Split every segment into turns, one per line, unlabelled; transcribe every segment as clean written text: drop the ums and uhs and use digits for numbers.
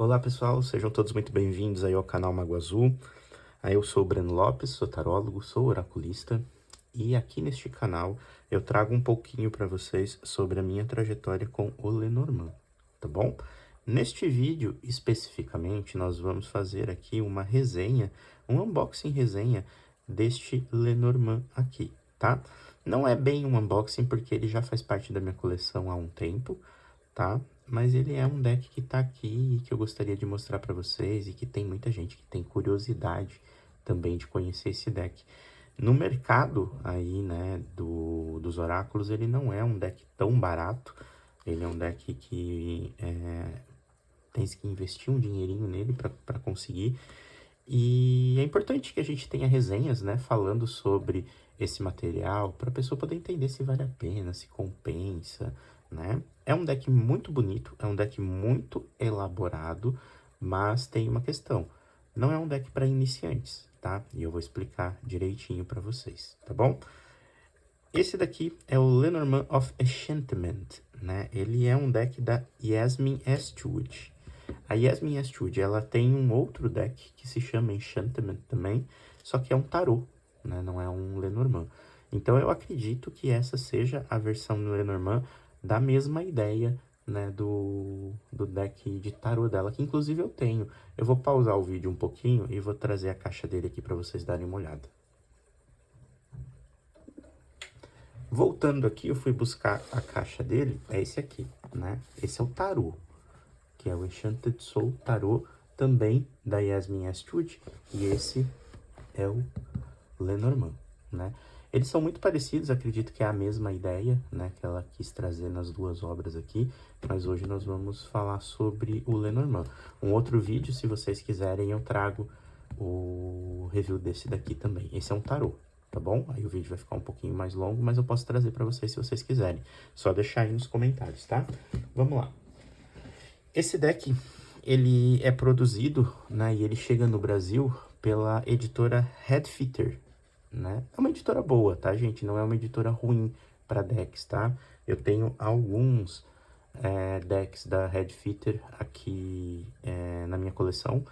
Olá pessoal, sejam todos muito bem-vindos aí ao canal Mago Azul. Eu sou o Breno Lopes, sou tarólogo, sou oraculista e aqui neste canal eu trago um pouquinho para vocês sobre a minha trajetória com o Lenormand, tá bom? Neste vídeo especificamente nós vamos fazer aqui uma resenha, um unboxing resenha deste Lenormand aqui, tá? Não é bem um unboxing porque ele já faz parte da minha coleção há um tempo, tá? Mas ele é um deck que tá aqui e que eu gostaria de mostrar para vocês e que tem muita gente que tem curiosidade também de conhecer esse deck. No mercado aí, né, dos oráculos, ele não é um deck tão barato. Ele é um deck que tem que investir um dinheirinho nele para conseguir. E é importante que a gente tenha resenhas, né, falando sobre esse material, para a pessoa poder entender se vale a pena, se compensa, né? É um deck muito bonito, é um deck muito elaborado, mas tem uma questão. Não é um deck para iniciantes, tá? E eu vou explicar direitinho para vocês, tá bom? Esse daqui é o Lenormand of Enchantment, né? Ele é um deck da Yasmin Eastwood. A Yasmin Eastwood, ela tem um outro deck que se chama Enchantment também, só que é um tarô, né? Não é um Lenormand. Então eu acredito que essa seja a versão do Lenormand da mesma ideia, né, do deck de tarô dela, que inclusive eu tenho. Eu vou pausar o vídeo um pouquinho e vou trazer a caixa dele aqui para vocês darem uma olhada. Voltando aqui, eu fui buscar a caixa dele, é esse aqui, né? Esse é o tarô, que é o Enchanted Soul Tarot, também da Yasmin Eastwood, e esse é o Lenormand, né? Eles são muito parecidos, acredito que é a mesma ideia, né, que ela quis trazer nas duas obras aqui, mas hoje nós vamos falar sobre o Lenormand. Um outro vídeo, se vocês quiserem, eu trago o review desse daqui também. Esse é um tarô, tá bom? Aí o vídeo vai ficar um pouquinho mais longo, mas eu posso trazer para vocês se vocês quiserem. Só deixar aí nos comentários, tá? Vamos lá. Esse deck, ele é produzido, né, e ele chega no Brasil pela editora Headfitter, né? É uma editora boa, tá, gente? Não é uma editora ruim para decks, tá? Eu tenho alguns decks da Headfitter aqui na minha coleção.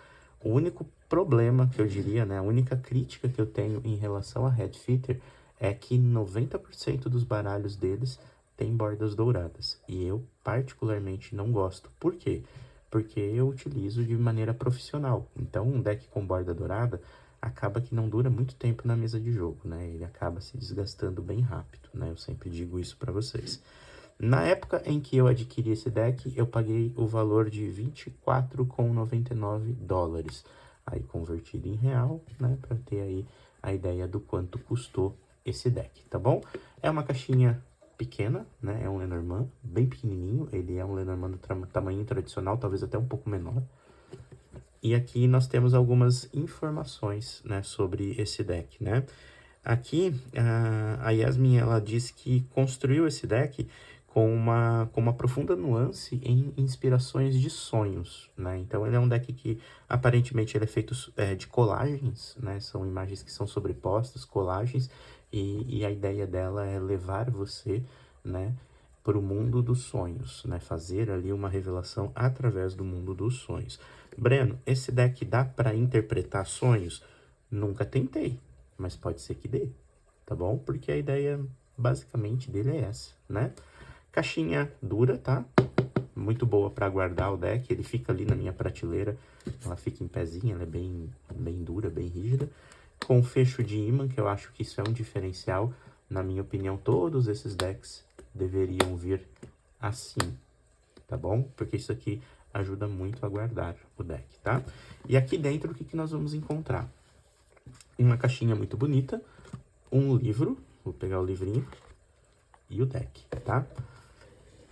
O único problema que eu diria, né, a única crítica que eu tenho em relação a Headfitter é que 90% dos baralhos deles tem bordas douradas. E eu particularmente não gosto. Por quê? Porque eu utilizo de maneira profissional. Então, um deck com borda dourada acaba que não dura muito tempo na mesa de jogo, né? Ele acaba se desgastando bem rápido, né? Eu sempre digo isso para vocês. Na época em que eu adquiri esse deck, eu paguei o valor de US$ 24,99. Aí convertido em real, né, para ter aí a ideia do quanto custou esse deck, tá bom? É uma caixinha pequena, né, é um Lenormand, bem pequenininho, ele é um Lenormand do tamanho tradicional, talvez até um pouco menor. E aqui nós temos algumas informações, né, sobre esse deck, né? Aqui, a Yasmin, ela diz que construiu esse deck com uma profunda nuance em inspirações de sonhos, né? Então, ele é um deck que, aparentemente, ele é feito de colagens, né? São imagens que são sobrepostas, colagens, e a ideia dela é levar você, né, para o mundo dos sonhos, né? Fazer ali uma revelação através do mundo dos sonhos. Breno, esse deck dá para interpretar sonhos? Nunca tentei, mas pode ser que dê, tá bom? Porque a ideia basicamente dele é essa, né? Caixinha dura, tá? Muito boa para guardar o deck, ele fica ali na minha prateleira, ela fica em pezinha, ela é bem dura, bem rígida. Com fecho de ímã, que eu acho que isso é um diferencial. Na minha opinião, todos esses decks deveriam vir assim, tá bom? Porque isso aqui ajuda muito a guardar o deck, tá? E aqui dentro, o que nós vamos encontrar? Uma caixinha muito bonita, um livro, vou pegar o livrinho, e o deck, tá?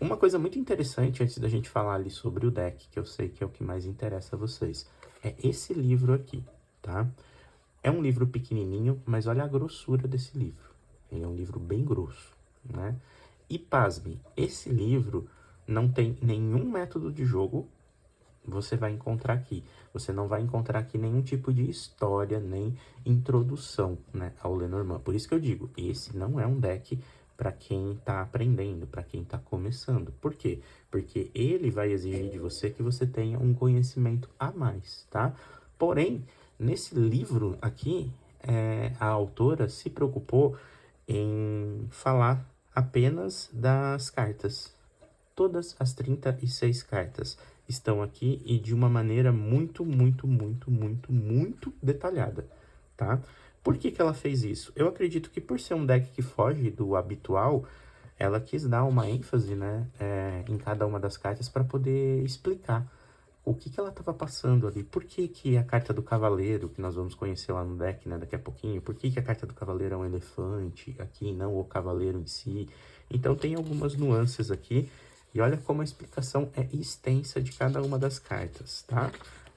Uma coisa muito interessante, antes da gente falar ali sobre o deck, que eu sei que é o que mais interessa a vocês, é esse livro aqui, tá? É um livro pequenininho, mas olha a grossura desse livro. Ele é um livro bem grosso, né? E pasmem, esse livro não tem nenhum método de jogo, você vai encontrar aqui. Você não vai encontrar aqui nenhum tipo de história, nem introdução, né, ao Lenormand. Por isso que eu digo, esse não é um deck para quem tá aprendendo, para quem tá começando. Por quê? Porque ele vai exigir de você que você tenha um conhecimento a mais, tá? Porém, nesse livro aqui, a autora se preocupou em falar apenas das cartas. Todas as 36 cartas estão aqui e de uma maneira muito detalhada, tá? Por que que ela fez isso? Eu acredito que por ser um deck que foge do habitual, ela quis dar uma ênfase, né, em cada uma das cartas para poder explicar o que que ela estava passando ali. Por que que a carta do cavaleiro, que nós vamos conhecer lá no deck, né, daqui a pouquinho, por que que a carta do cavaleiro é um elefante aqui, não o cavaleiro em si. Então tem algumas nuances aqui. E olha como a explicação é extensa de cada uma das cartas, tá?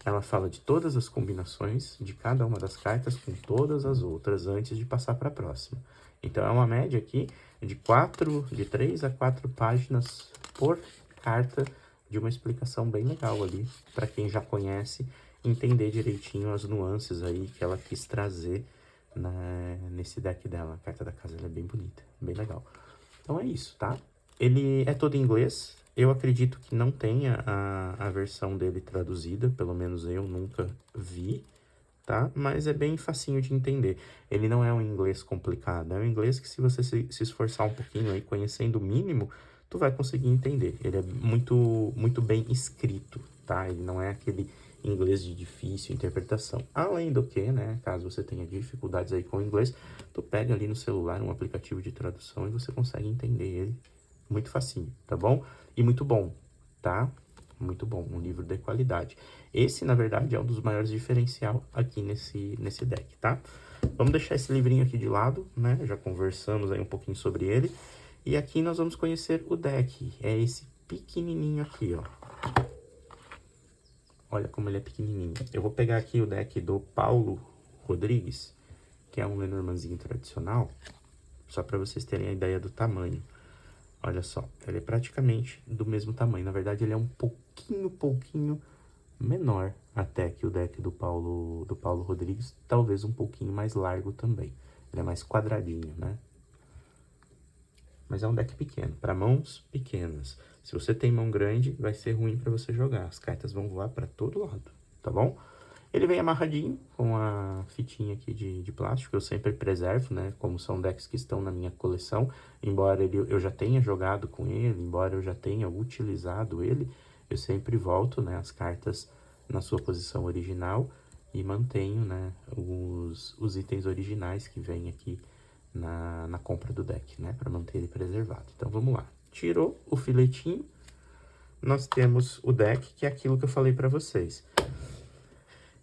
Ela fala de todas as combinações de cada uma das cartas com todas as outras antes de passar para a próxima. Então é uma média aqui de 3 a 4 páginas por carta, de uma explicação bem legal ali, para quem já conhece, entender direitinho as nuances aí que ela quis trazer nesse deck dela. A carta da casa ela é bem bonita, bem legal. Então é isso, tá? Ele é todo em inglês. Eu acredito que não tenha a versão dele traduzida, pelo menos eu nunca vi, tá? Mas é bem facinho de entender. Ele não é um inglês complicado, é um inglês que se você se esforçar um pouquinho aí, conhecendo o mínimo, tu vai conseguir entender. Ele é muito bem escrito, tá? Ele não é aquele inglês de difícil interpretação. Além do que, né, caso você tenha dificuldades aí com o inglês, tu pega ali no celular um aplicativo de tradução e você consegue entender ele muito facinho, tá bom? E muito bom, tá? Muito bom, um livro de qualidade. Esse, na verdade, é um dos maiores diferencial aqui nesse deck, tá? Vamos deixar esse livrinho aqui de lado, né? Já conversamos aí um pouquinho sobre ele. E aqui nós vamos conhecer o deck. É esse pequenininho aqui, ó. Olha como ele é pequenininho. Eu vou pegar aqui o deck do Paulo Rodrigues, que é um Lenormandzinho tradicional, só para vocês terem a ideia do tamanho. Olha só, ele é praticamente do mesmo tamanho. Na verdade, ele é um pouquinho menor até que o deck do Paulo Rodrigues, talvez um pouquinho mais largo também. Ele é mais quadradinho, né? Mas é um deck pequeno, para mãos pequenas. Se você tem mão grande, vai ser ruim para você jogar. As cartas vão voar para todo lado, tá bom? Ele vem amarradinho com a fitinha aqui de plástico, eu sempre preservo, né? Como são decks que estão na minha coleção, embora eu já tenha jogado com ele, embora eu já tenha utilizado ele, eu sempre volto, né, as cartas na sua posição original e mantenho, né, os itens originais que vêm aqui na compra do deck, né, para manter ele preservado. Então vamos lá. Tirou o filetinho, nós temos o deck, que é aquilo que eu falei para vocês.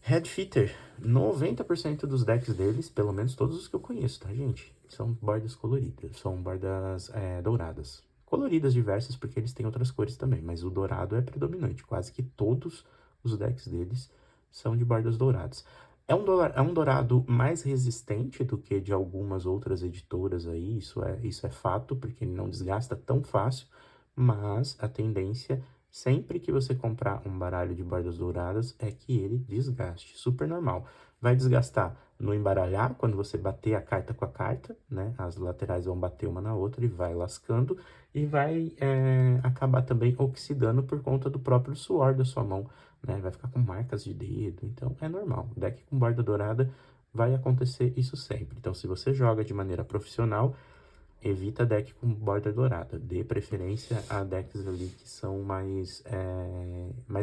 Headfitter, 90% dos decks deles, pelo menos todos os que eu conheço, tá, gente? São bordas coloridas, são bordas douradas. Coloridas diversas, porque eles têm outras cores também, mas o dourado é predominante. Quase que todos os decks deles são de bordas douradas. É um dourado mais resistente do que de algumas outras editoras aí, isso é fato, porque ele não desgasta tão fácil, mas a tendência sempre que você comprar um baralho de bordas douradas, é que ele desgaste. Super normal. Vai desgastar no embaralhar, quando você bater a carta com a carta, né? As laterais vão bater uma na outra e vai lascando. E vai acabar também oxidando por conta do próprio suor da sua mão, né? Vai ficar com marcas de dedo. Então, é normal. Deck com borda dourada vai acontecer isso sempre. Então, se você joga de maneira profissional, evita deck com borda dourada. Dê preferência a decks ali que são mais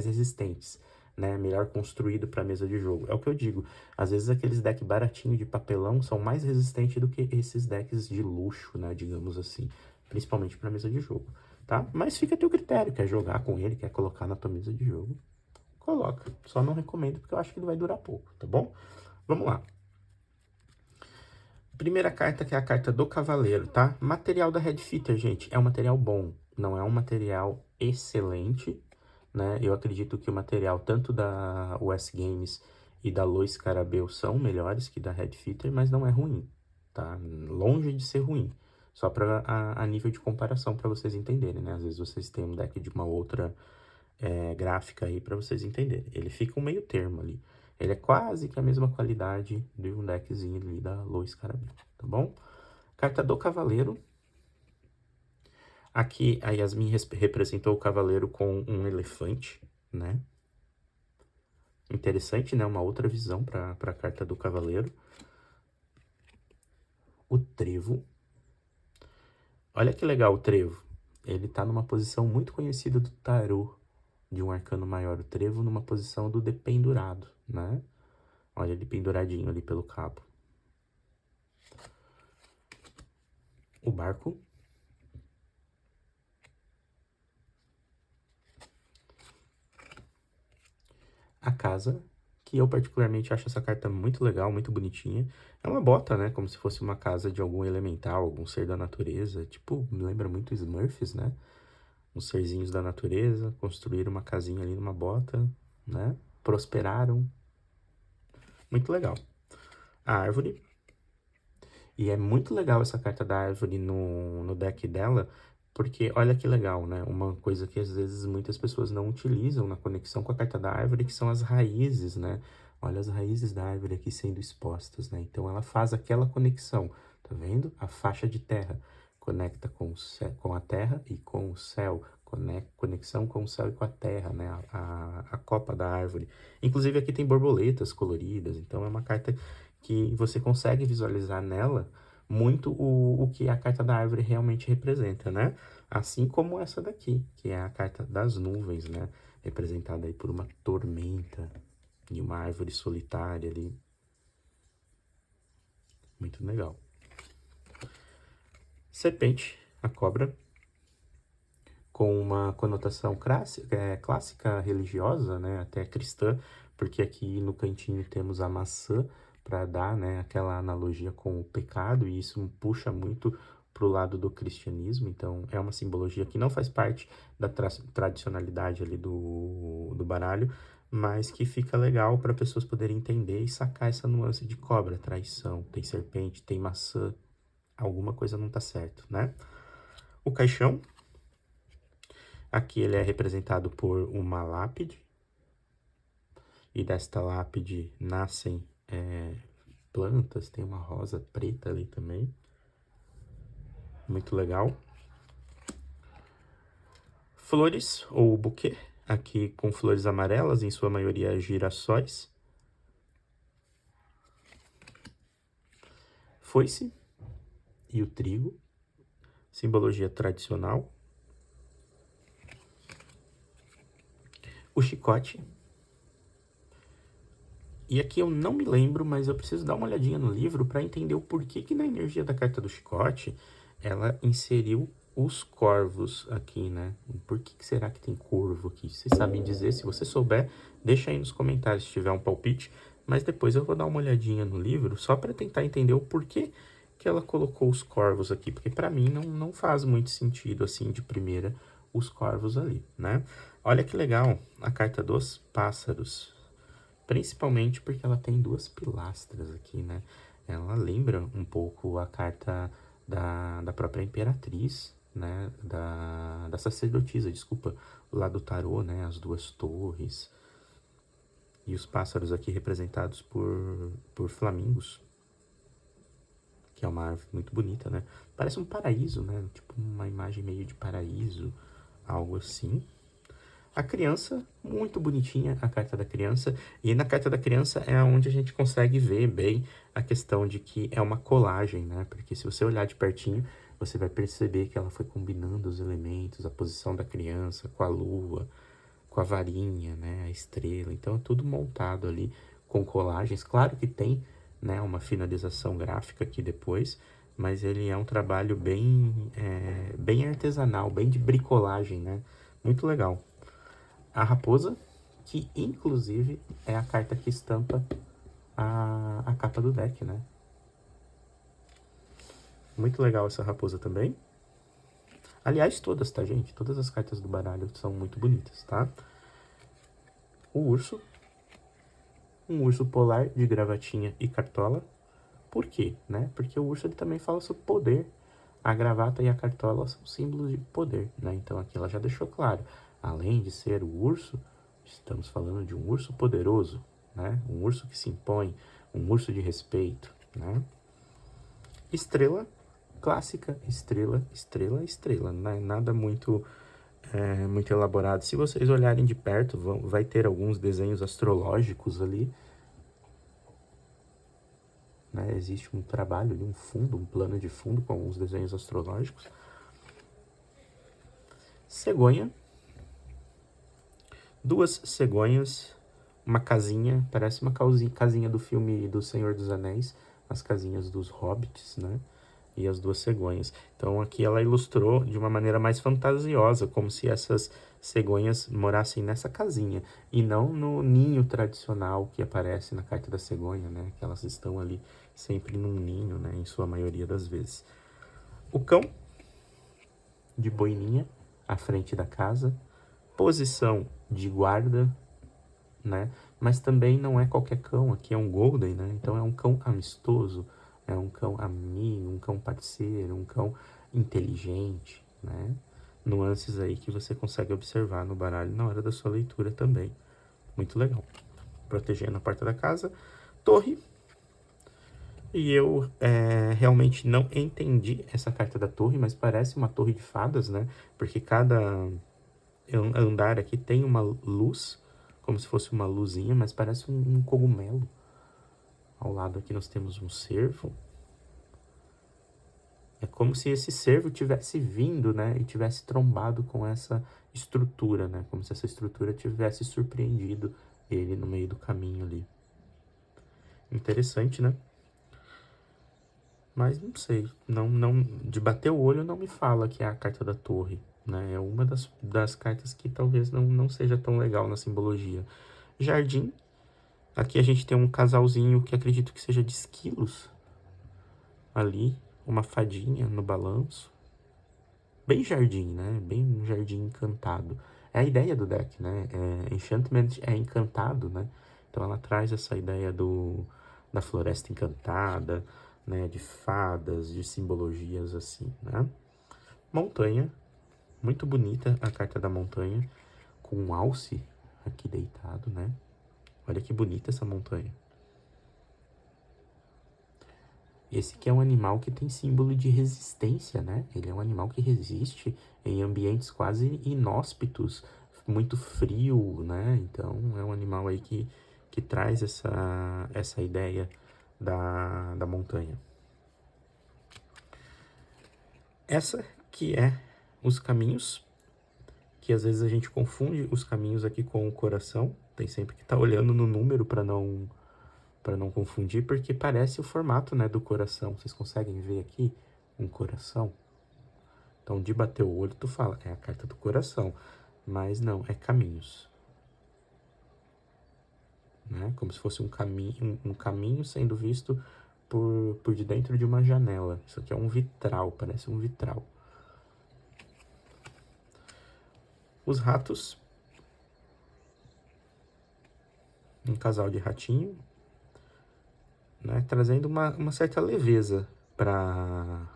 resistentes, né? Melhor construído para mesa de jogo. É o que eu digo. Às vezes aqueles decks baratinhos de papelão são mais resistentes do que esses decks de luxo, né? Digamos assim. Principalmente para mesa de jogo, tá? Mas fica a teu critério. Quer jogar com ele, quer colocar na tua mesa de jogo, coloca. Só não recomendo porque eu acho que ele vai durar pouco, tá bom? Vamos lá. Primeira carta, que é a carta do Cavaleiro, tá? Material da Headfitter, gente, é um material bom, não é um material excelente, né? Eu acredito que o material tanto da US Games e da Lois Carabel são melhores que da Headfitter, mas não é ruim, tá? Longe de ser ruim. Só para a nível de comparação, para vocês entenderem, né? Às vezes vocês têm um deck de uma outra gráfica aí para vocês entenderem. Ele fica um meio termo ali. Ele é quase que a mesma qualidade de um deckzinho ali da Lois Carabel, tá bom? Carta do Cavaleiro. Aqui a Yasmin representou o cavaleiro com um elefante, né? Interessante, né? Uma outra visão para a carta do cavaleiro. O trevo. Olha que legal o trevo. Ele tá numa posição muito conhecida do tarô, de um arcano maior. O trevo numa posição do dependurado, né? Olha ele penduradinho ali pelo cabo. O barco. A casa, que eu particularmente acho essa carta muito legal, muito bonitinha. É uma bota, né? Como se fosse uma casa de algum elemental, algum ser da natureza. Tipo, me lembra muito Smurfs, né? Uns serzinhos da natureza, construíram uma casinha ali numa bota, né? Prosperaram. Muito legal. A árvore. E é muito legal essa carta da árvore no deck dela, porque olha que legal, né? Uma coisa que às vezes muitas pessoas não utilizam na conexão com a carta da árvore, que são as raízes, né? Olha as raízes da árvore aqui sendo expostas, né? Então ela faz aquela conexão, tá vendo? A faixa de terra conecta com, com a terra e com o céu, conexão com o céu e com a terra, né? A copa da árvore. Inclusive aqui tem borboletas coloridas, então é uma carta que você consegue visualizar nela muito o que a carta da árvore realmente representa, né? Assim como essa daqui, que é a carta das nuvens, né? Representada aí por uma tormenta e uma árvore solitária ali. Muito legal. Serpente, a cobra, com uma conotação clássica religiosa, né? Até cristã, porque aqui no cantinho temos a maçã, para dar, né, aquela analogia com o pecado, e isso puxa muito para o lado do cristianismo. Então é uma simbologia que não faz parte da tradicionalidade ali do baralho, mas que fica legal para pessoas poderem entender e sacar essa nuance de cobra, traição, tem serpente, tem maçã, alguma coisa não tá certo, né? O caixão, aqui ele é representado por uma lápide, e desta lápide nascem plantas, tem uma rosa preta ali também. Muito legal. Flores, ou buquê, aqui com flores amarelas, em sua maioria girassóis. Foice e o trigo, simbologia tradicional. O chicote. E aqui eu não me lembro, mas eu preciso dar uma olhadinha no livro para entender o porquê que na energia da carta do chicote ela inseriu os corvos aqui, né? Por que será que tem corvo aqui? Vocês sabem dizer? Se você souber, deixa aí nos comentários se tiver um palpite. Mas depois eu vou dar uma olhadinha no livro só para tentar entender o porquê que ela colocou os corvos aqui. Porque para mim não faz muito sentido, assim, de primeira, os corvos ali, né? Olha que legal a carta dos pássaros. Principalmente porque ela tem duas pilastras aqui, né? Ela lembra um pouco a carta da própria Imperatriz, né? Da sacerdotisa, desculpa, lá do tarô, né? As duas torres. E os pássaros aqui representados por flamingos, que é uma árvore muito bonita, né? Parece um paraíso, né? Tipo uma imagem meio de paraíso, algo assim. A criança, muito bonitinha a carta da criança. E na carta da criança é onde a gente consegue ver bem a questão de que é uma colagem, né? Porque se você olhar de pertinho, você vai perceber que ela foi combinando os elementos, a posição da criança com a lua, com a varinha, né? A estrela. Então é tudo montado ali com colagens. Claro que tem, né, uma finalização gráfica aqui depois, mas ele é um trabalho bem artesanal, bem de bricolagem, né? Muito legal. A raposa, que inclusive é a carta que estampa a capa do deck, né? Muito legal essa raposa também. Aliás, todas, tá, gente? Todas as cartas do baralho são muito bonitas, tá? O urso. Um urso polar de gravatinha e cartola. Por quê, né? Porque o urso ele também fala sobre poder. A gravata e a cartola são símbolos de poder, né? Então aqui ela já deixou claro. Além de ser o urso, estamos falando de um urso poderoso, né? Um urso que se impõe, um urso de respeito, né? Estrela, clássica, estrela, estrela, estrela. Não é nada muito, muito elaborado. Se vocês olharem de perto, vai ter alguns desenhos astrológicos ali. Né? Existe um trabalho ali, um fundo, um plano de fundo com alguns desenhos astrológicos. Cegonha. Duas cegonhas, uma casinha, parece uma casinha do filme do Senhor dos Anéis, as casinhas dos hobbits, né? E as duas cegonhas. Então aqui ela ilustrou de uma maneira mais fantasiosa, como se essas cegonhas morassem nessa casinha e não no ninho tradicional que aparece na carta da cegonha, né? Que elas estão ali sempre num ninho, né? Em sua maioria das vezes. O cão de boininha à frente da casa, posição de guarda, né? Mas também não é qualquer cão, aqui é um Golden, né? Então é um cão amistoso, é um cão amigo, um cão parceiro, um cão inteligente, né? Nuances aí que você consegue observar no baralho na hora da sua leitura também. Muito legal. Protegendo a porta da casa. Torre. E eu realmente não entendi essa carta da torre, mas parece uma torre de fadas, né? Porque cada andar aqui tem uma luz, como se fosse uma luzinha, mas parece um cogumelo. Ao lado aqui nós temos um cervo. É como se esse cervo tivesse vindo, né, e tivesse trombado com essa estrutura, né? Como se essa estrutura tivesse surpreendido ele no meio do caminho ali. Interessante, né? Mas não sei, de bater o olho não me fala que é a carta da torre, né? É uma das cartas que talvez não seja tão legal na simbologia. Jardim. Aqui a gente tem um casalzinho que acredito que seja de esquilos. Ali, uma fadinha no balanço. Bem jardim, né? Bem um jardim encantado. É a ideia do deck, né? Enchantment é encantado, né? Então ela traz essa ideia da floresta encantada, né? De fadas, de simbologias assim, né? Montanha. Muito bonita a carta da montanha. Com um alce aqui deitado, né? Olha que bonita essa montanha. Esse aqui é um animal que tem símbolo de resistência, né? Ele é um animal que resiste em ambientes quase inóspitos, muito frio, né? Então, é um animal aí que traz essa ideia da montanha. Essa que é os caminhos, que às vezes a gente confunde os caminhos aqui com o coração. Tem sempre que estar olhando no número para não confundir, porque parece o formato, né, do coração. Vocês conseguem ver aqui um coração? Então, de bater o olho, tu fala, é a carta do coração. Mas não, é caminhos. Né? Como se fosse um caminho sendo visto por de dentro de uma janela. Isso aqui é um vitral, parece um vitral. Os ratos. Um casal de ratinho, né? Trazendo uma certa leveza para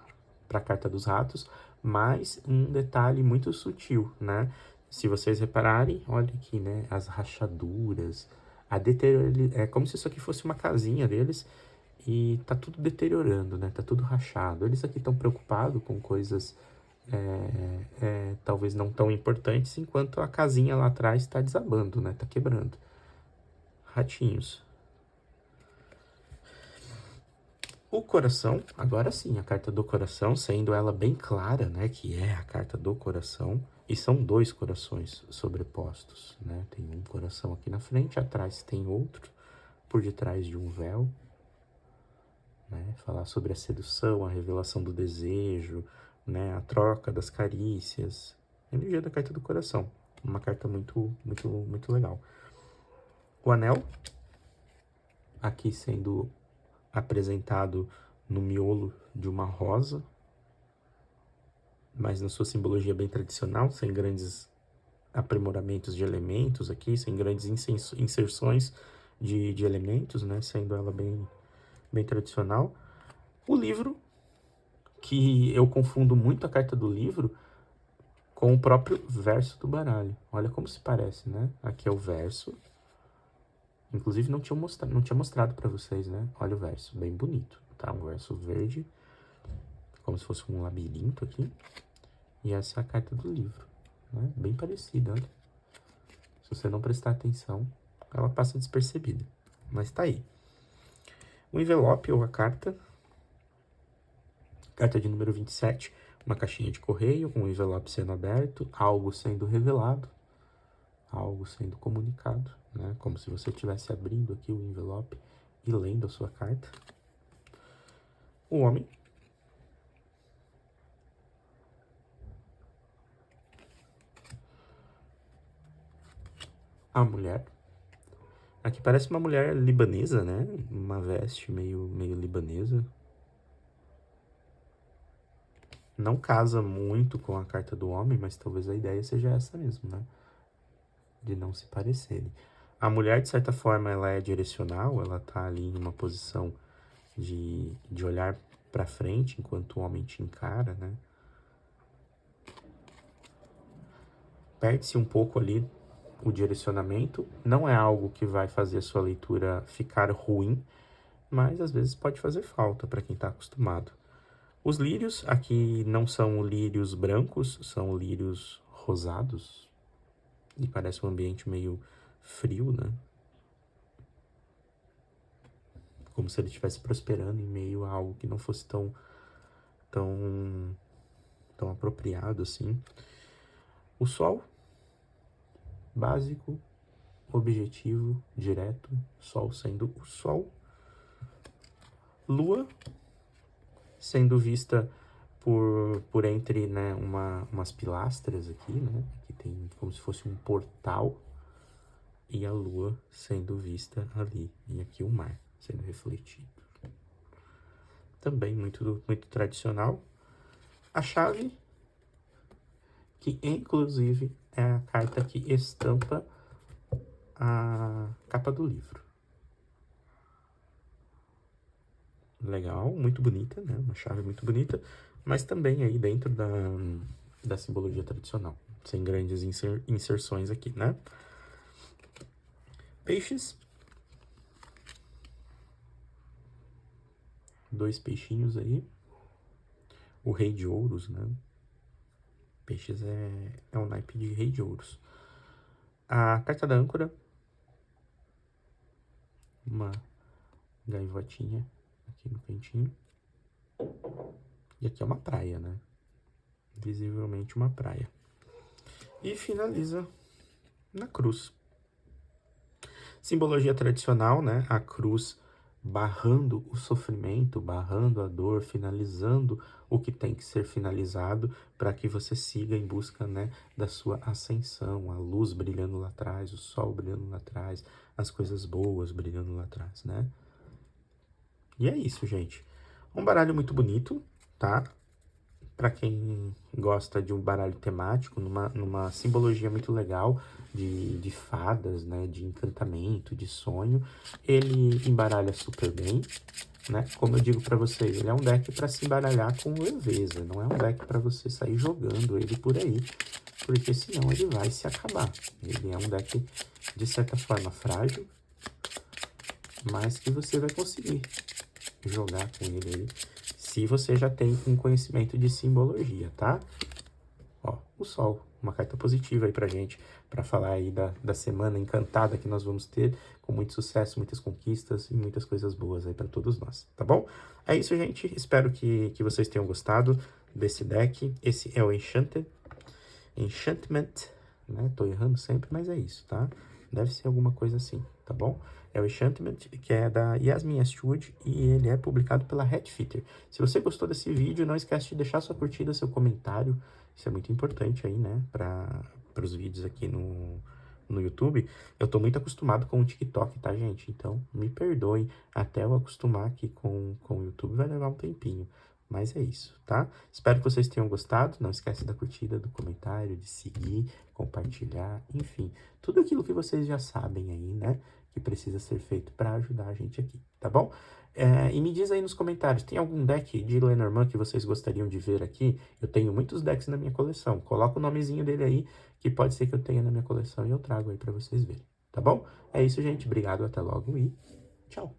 a carta dos ratos, mas um detalhe muito sutil, né? Se vocês repararem, olha aqui, né? As rachaduras, é como se isso aqui fosse uma casinha deles e tá tudo deteriorando, né? Tá tudo rachado. Eles aqui estão preocupados com coisas talvez não tão importantes, enquanto a casinha lá atrás está desabando, né? Tá quebrando. Ratinhos. O coração, agora sim, a carta do coração, sendo ela bem clara, né, que é a carta do coração, e são dois corações sobrepostos, né, tem um coração aqui na frente, atrás tem outro, por detrás de um véu, né, falar sobre a sedução, a revelação do desejo, né, a troca das carícias, energia da carta do coração, uma carta muito, muito, muito legal. O anel, aqui sendo apresentado no miolo de uma rosa, mas na sua simbologia bem tradicional, sem grandes aprimoramentos de elementos aqui, sem grandes inserções de elementos, né? Sendo ela bem tradicional. O livro, que eu confundo muito a carta do livro com o próprio verso do baralho. Olha como se parece, né? Aqui é o verso. Inclusive não tinha mostrado para vocês, né? Olha o verso, bem bonito, tá? Um verso verde como se fosse um labirinto aqui. E essa é a carta do livro, né? Bem parecida, olha. Se você não prestar atenção, ela passa despercebida, mas tá aí. O envelope ou a carta de número 27, uma caixinha de correio com o envelope sendo aberto, algo sendo revelado, algo sendo comunicado, né? Como se você estivesse abrindo aqui o envelope e lendo a sua carta. O homem. A mulher. Aqui parece uma mulher libanesa, né? Uma veste meio libanesa. Não casa muito com a carta do homem, mas talvez a ideia seja essa mesmo, né? De não se parecerem. A mulher, de certa forma, ela é direcional, ela tá ali em uma posição de olhar para frente enquanto o homem te encara, né? Perde-se um pouco ali o direcionamento. Não é algo que vai fazer a sua leitura ficar ruim, mas às vezes pode fazer falta para quem está acostumado. Os lírios aqui não são lírios brancos, são lírios rosados. E parece um ambiente meio frio, né? Como se ele estivesse prosperando em meio a algo que não fosse tão apropriado assim. O sol, básico, objetivo, direto, sol sendo o sol. Lua sendo vista por entre, né, umas pilastras aqui, né? Aqui tem como se fosse um portal. E a lua sendo vista ali. E aqui o mar sendo refletido. Também muito tradicional. A chave, que inclusive é a carta que estampa a capa do livro. Legal, muito bonita, né? Uma chave muito bonita, mas também aí dentro da simbologia tradicional, sem grandes inserções aqui, né? Peixes. 2 peixinhos aí. O rei de ouros, né? Peixes é um naipe de rei de ouros. A carta da âncora. Uma gaivotinha aqui no cantinho. E aqui é uma praia, né? Visivelmente uma praia. E finaliza na cruz. Simbologia tradicional, né? A cruz barrando o sofrimento, barrando a dor, finalizando o que tem que ser finalizado para que você siga em busca, né, da sua ascensão, a luz brilhando lá atrás, o sol brilhando lá atrás, as coisas boas brilhando lá atrás, né? E é isso, gente. Um baralho muito bonito, tá? Para quem gosta de um baralho temático, numa simbologia muito legal de fadas, né, de encantamento, de sonho, ele embaralha super bem, né? Como eu digo para vocês, ele é um deck para se embaralhar com leveza, não é um deck para você sair jogando ele por aí, porque senão ele vai se acabar. Ele é um deck, de certa forma, frágil, mas que você vai conseguir jogar com ele aí, se você já tem um conhecimento de simbologia, tá? Ó, o sol, uma carta positiva aí pra gente, pra falar aí da semana encantada que nós vamos ter, com muito sucesso, muitas conquistas e muitas coisas boas aí pra todos nós, tá bom? É isso, gente, espero que vocês tenham gostado desse deck. Esse é o Enchantment, né? Tô errando sempre, mas é isso, tá? Deve ser alguma coisa assim, tá bom? É o Enchantment, que é da Yasmin Astwood, e ele é publicado pela Headfitter. Se você gostou desse vídeo, não esquece de deixar sua curtida, seu comentário. Isso é muito importante aí, né? Para os vídeos aqui no YouTube. Eu tô muito acostumado com o TikTok, tá, gente? Então, me perdoem. Até eu acostumar aqui com o YouTube vai levar um tempinho. Mas é isso, tá? Espero que vocês tenham gostado. Não esquece da curtida, do comentário, de seguir, compartilhar, enfim. Tudo aquilo que vocês já sabem aí, né? Que precisa ser feito para ajudar a gente aqui, tá bom? E me diz aí nos comentários, tem algum deck de Lenormand que vocês gostariam de ver aqui? Eu tenho muitos decks na minha coleção. Coloca o nomezinho dele aí, que pode ser que eu tenha na minha coleção e eu trago aí para vocês verem, tá bom? É isso, gente. Obrigado, até logo e tchau!